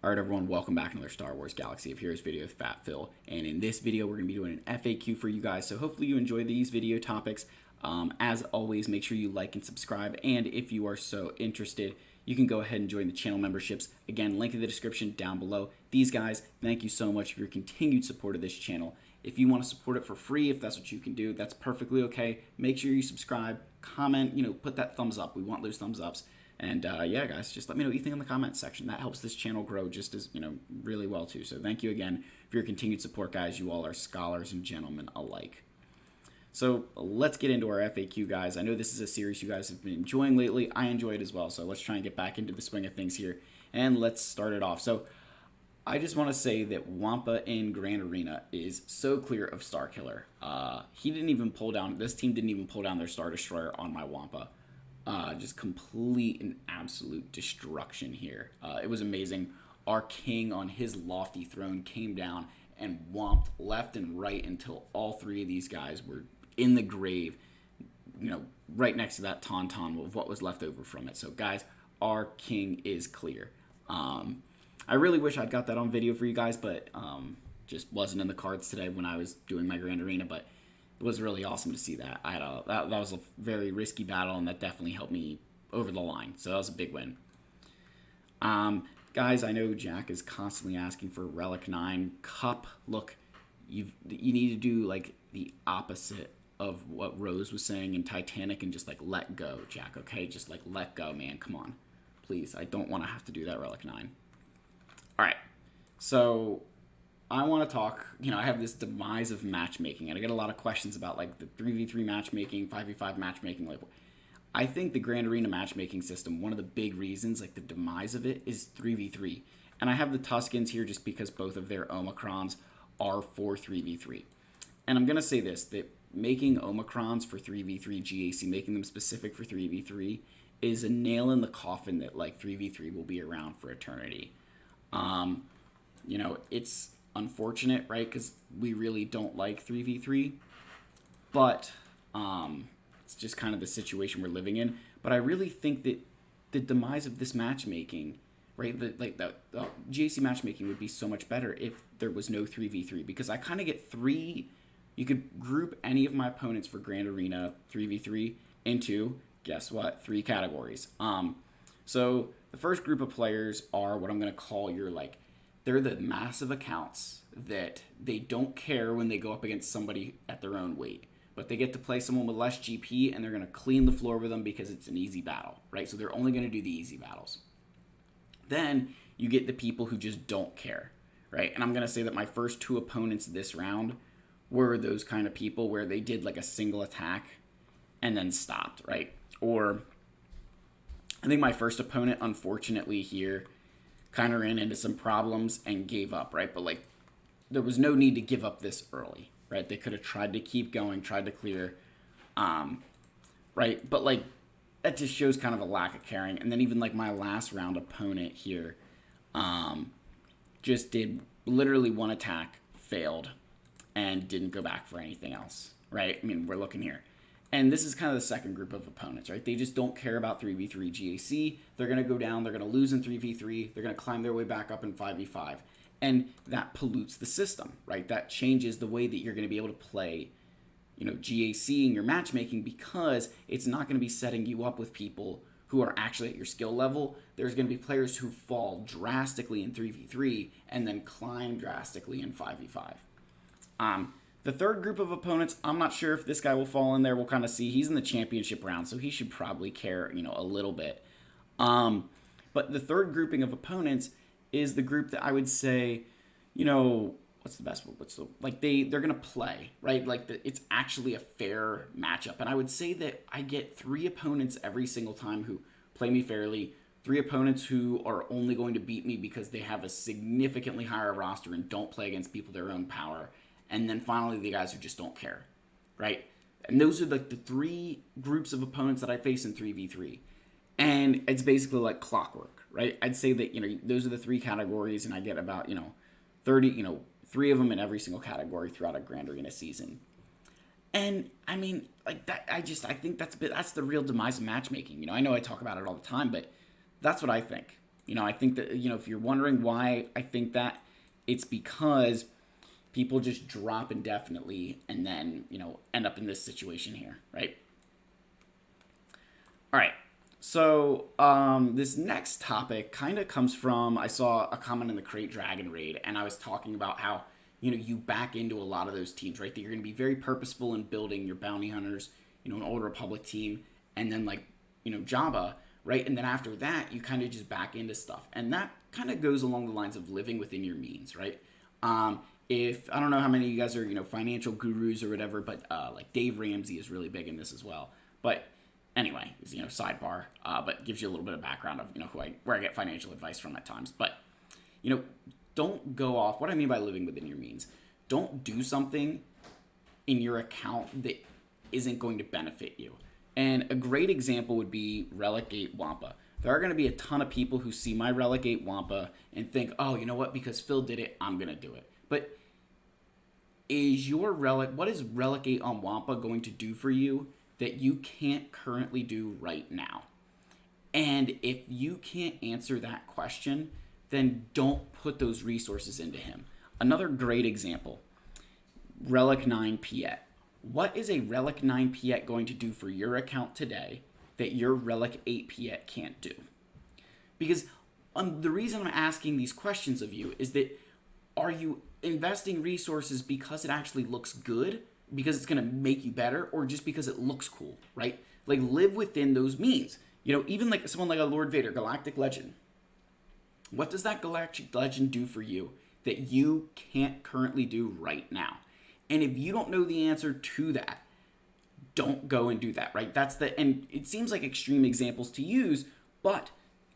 Alright everyone, welcome back to another Star Wars Galaxy of Heroes video with Fat Phil. And in this video, we're going to be doing an FAQ for you guys, so hopefully you enjoy these video topics. As always, make sure you like and subscribe, and if you are so interested, you can go ahead and join the channel memberships. Again, link in the description down below. These guys, thank you so much for your continued support of this channel. If you want to support it for free, if that's what you can do, that's perfectly okay. Make sure you subscribe, comment, put that thumbs up. We want those thumbs ups. And yeah, guys, just let me know what you think in the comments section. That helps this channel grow just as, really well too. So thank you again for your continued support, guys. You all are scholars and gentlemen alike. So let's get into our FAQ, guys. I know this is a series you guys have been enjoying lately. I enjoy it as well. So let's try and get back into the swing of things here. And let's start it off. So I just want to say that Wampa in Grand Arena is so clear of Starkiller. He didn't even pull down, this team didn't even pull down their Star Destroyer on my Wampa. Just complete and absolute destruction here. It was amazing. Our king on his lofty throne came down and whomped left and right until all three of these guys were in the grave, right next to that tauntaun of what was left over from it. So guys, our king is clear. I really wish I'd got that on video for you guys, but just wasn't in the cards today when I was doing my Grand Arena, but it was really awesome to see that. That was a very risky battle, and that definitely helped me over the line. So that was a big win. Guys, I know Jack is constantly asking for Relic 9 Cup. Look, you need to do like the opposite of what Rose was saying in Titanic and just like let go, Jack, okay? Just like let go, man. Come on. Please, I don't want to have to do that Relic 9. All right. So I want to talk, I have this demise of matchmaking, and I get a lot of questions about like the 3v3 matchmaking, 5v5 matchmaking. Like, I think the Grand Arena matchmaking system, one of the big reasons, like the demise of it, is 3v3. And I have the Tuskens here just because both of their Omicrons are for 3v3. And I'm going to say this, that making Omicrons for 3v3 GAC, making them specific for 3v3, is a nail in the coffin that like 3v3 will be around for eternity. It's unfortunate, right? Because we really don't like 3v3, but it's just kind of the situation we're living in. But I really think that the demise of this matchmaking, right, the GAC matchmaking would be so much better if there was no 3v3, because I kind of get you could group any of my opponents for Grand Arena 3v3 into, guess what, 3 categories. So the first group of players are what I'm going to call they're the massive accounts that they don't care when they go up against somebody at their own weight, but they get to play someone with less GP, and they're going to clean the floor with them because it's an easy battle, right? So they're only going to do the easy battles. Then you get the people who just don't care, right? And I'm going to say that my first 2 opponents this round were those kind of people where they did like a single attack and then stopped, right? Or I think my first opponent, unfortunately here, kind of ran into some problems and gave up, right? But like, there was no need to give up this early, right? They could have tried to keep going, tried to clear, right? But like, that just shows kind of a lack of caring. And then even like my last round opponent here, just did literally 1 attack, failed, and didn't go back for anything else, right? I mean, we're looking here. And this is kind of the second group of opponents, right? They just don't care about 3v3 GAC. They're going to go down. They're going to lose in 3v3. They're going to climb their way back up in 5v5. And that pollutes the system, right? That changes the way that you're going to be able to play, GAC in your matchmaking, because it's not going to be setting you up with people who are actually at your skill level. There's going to be players who fall drastically in 3v3 and then climb drastically in 5v5. The third group of opponents, I'm not sure if this guy will fall in there. We'll kind of see. He's in the championship round, so he should probably care, a little bit. But the third grouping of opponents is the group that I would say, what's the best? They're gonna play, right? It's actually a fair matchup, and I would say that I get 3 opponents every single time who play me fairly. 3 opponents who are only going to beat me because they have a significantly higher roster and don't play against people their own power. And then finally, the guys who just don't care, right? And those are like the 3 groups of opponents that I face in 3v3. And it's basically like clockwork, right? I'd say that, those are the 3 categories, and I get about, 30, 3 of them in every single category throughout a Grand Arena season. And I mean, like that, I think that's the real demise of matchmaking. I know I talk about it all the time, but that's what I think. I think that, if you're wondering why I think that, it's because people just drop indefinitely and then, end up in this situation here, right? All right. So this next topic kind of comes from, I saw a comment in the Create Dragon raid, and I was talking about how, you back into a lot of those teams, right? That you're going to be very purposeful in building your bounty hunters, an Old Republic team, and then like, Jabba, right? And then after that, you kind of just back into stuff. And that kind of goes along the lines of living within your means, right? If I don't know how many of you guys are, financial gurus or whatever, but like Dave Ramsey is really big in this as well. But anyway, sidebar, but gives you a little bit of background of, where I get financial advice from at times. But, don't go off. What I mean by living within your means, don't do something in your account that isn't going to benefit you. And a great example would be Relegate Wampa. There are going to be a ton of people who see my Relegate Wampa and think, oh, you know what, because Phil did it, I'm going to do it. But what is Relegate on Wampa going to do for you that you can't currently do right now? And if you can't answer that question, then don't put those resources into him. Another great example, Relic 9 Piet. What is a Relic 9 Piet going to do for your account today that your Relic 8 Piet can't do? Because the reason I'm asking these questions of you is that, are you investing resources because it actually looks good, because it's going to make you better, or just because it looks cool, right? Like, live within those means. Even like someone like a Lord Vader, Galactic Legend. What does that Galactic Legend do for you that you can't currently do right now? And if you don't know the answer to that, don't go and do that, right? And it seems like extreme examples to use, but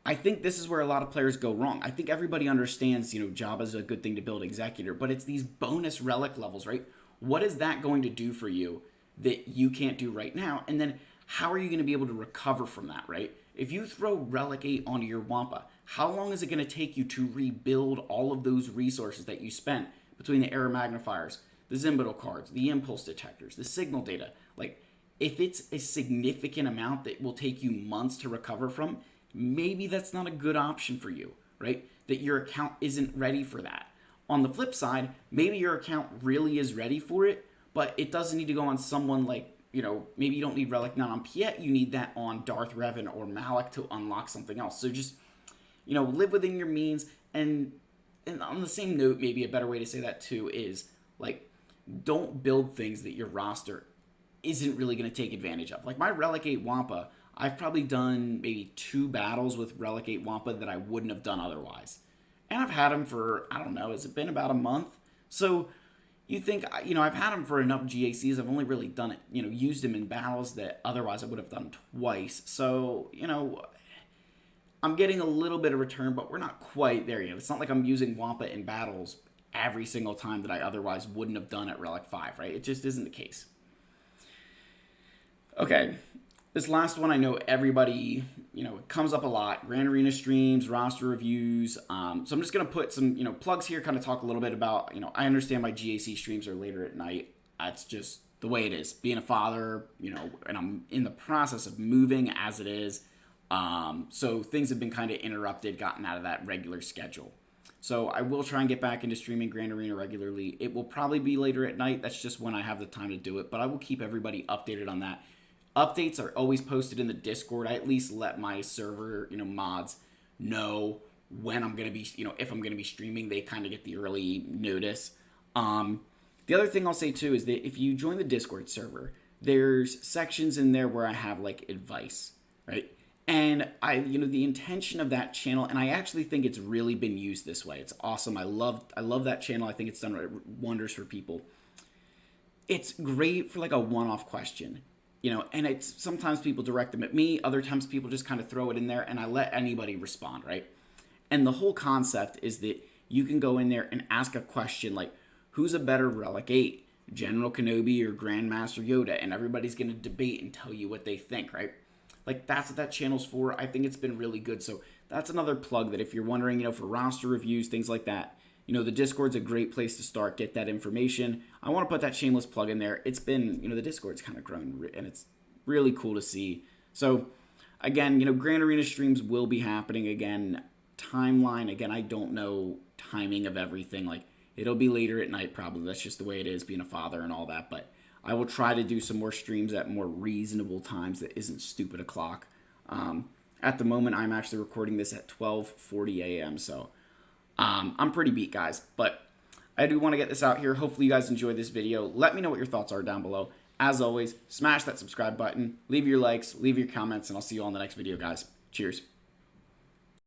I think this is where a lot of players go wrong. I think everybody understands, Jabba's a good thing to build Executor, but it's these bonus relic levels, right? What is that going to do for you that you can't do right now? And then how are you going to be able to recover from that, right? If you throw Relic 8 onto your Wampa, how long is it going to take you to rebuild all of those resources that you spent between the error magnifiers, the Zimbital cards, the impulse detectors, the signal data? Like, if it's a significant amount that will take you months to recover from, maybe that's not a good option for you, right? That your account isn't ready for that. On the flip side, maybe your account really is ready for it, but it doesn't need to go on someone like, maybe you don't need Relic 9 on Piet, you need that on Darth Revan or Malak to unlock something else. So just, live within your means. And on the same note, maybe a better way to say that too is, like, don't build things that your roster isn't really going to take advantage of. Like my Relic 8 Wampa, I've probably done maybe 2 battles with Relic 8 Wampa that I wouldn't have done otherwise. And I've had him for, I don't know, has it been about a month? So you think, I've had him for enough GACs. I've only really done it, used him in battles that otherwise I would have done twice. So, I'm getting a little bit of return, but we're not quite there yet. It's not like I'm using Wampa in battles every single time that I otherwise wouldn't have done at Relic 5, right? It just isn't the case. Okay, this last one, I know everybody, it comes up a lot. Grand Arena streams, roster reviews. So I'm just going to put some, plugs here, kind of talk a little bit about, I understand my GAC streams are later at night. That's just the way it is. Being a father, and I'm in the process of moving as it is. So things have been kind of interrupted, gotten out of that regular schedule. So I will try and get back into streaming Grand Arena regularly. It will probably be later at night. That's just when I have the time to do it. But I will keep everybody updated on that. Updates are always posted in the Discord. I at least let my server, mods know when I'm going to be, if I'm going to be streaming. They kind of get the early notice. The other thing I'll say too is that if you join the Discord server, there's sections in there where I have like advice, right? And the intention of that channel, and I actually think it's really been used this way. It's awesome. I love that channel. I think it's done wonders for people. It's great for like a one-off question. And it's sometimes people direct them at me. Other times people just kind of throw it in there and I let anybody respond, right? And the whole concept is that you can go in there and ask a question like, who's a better Relic 8, General Kenobi or Grandmaster Yoda? And everybody's going to debate and tell you what they think, right? Like, that's what that channel's for. I think it's been really good. So that's another plug that if you're wondering, for roster reviews, things like that, the Discord's a great place to start, get that information. I want to put that shameless plug in there. It's been, the Discord's kind of grown, and it's really cool to see. So, again, Grand Arena streams will be happening again. timeline. Again, I don't know timing of everything. Like, it'll be later at night probably. That's just the way it is, being a father and all that. But I will try to do some more streams at more reasonable times that isn't stupid o'clock. At the moment, I'm actually recording this at 12:40 a.m. So I'm pretty beat, guys. But I do want to get this out here. Hopefully you guys enjoyed this video. Let me know what your thoughts are down below. As always, smash that subscribe button, leave your likes, leave your comments, and I'll see you all in the next video, guys. Cheers.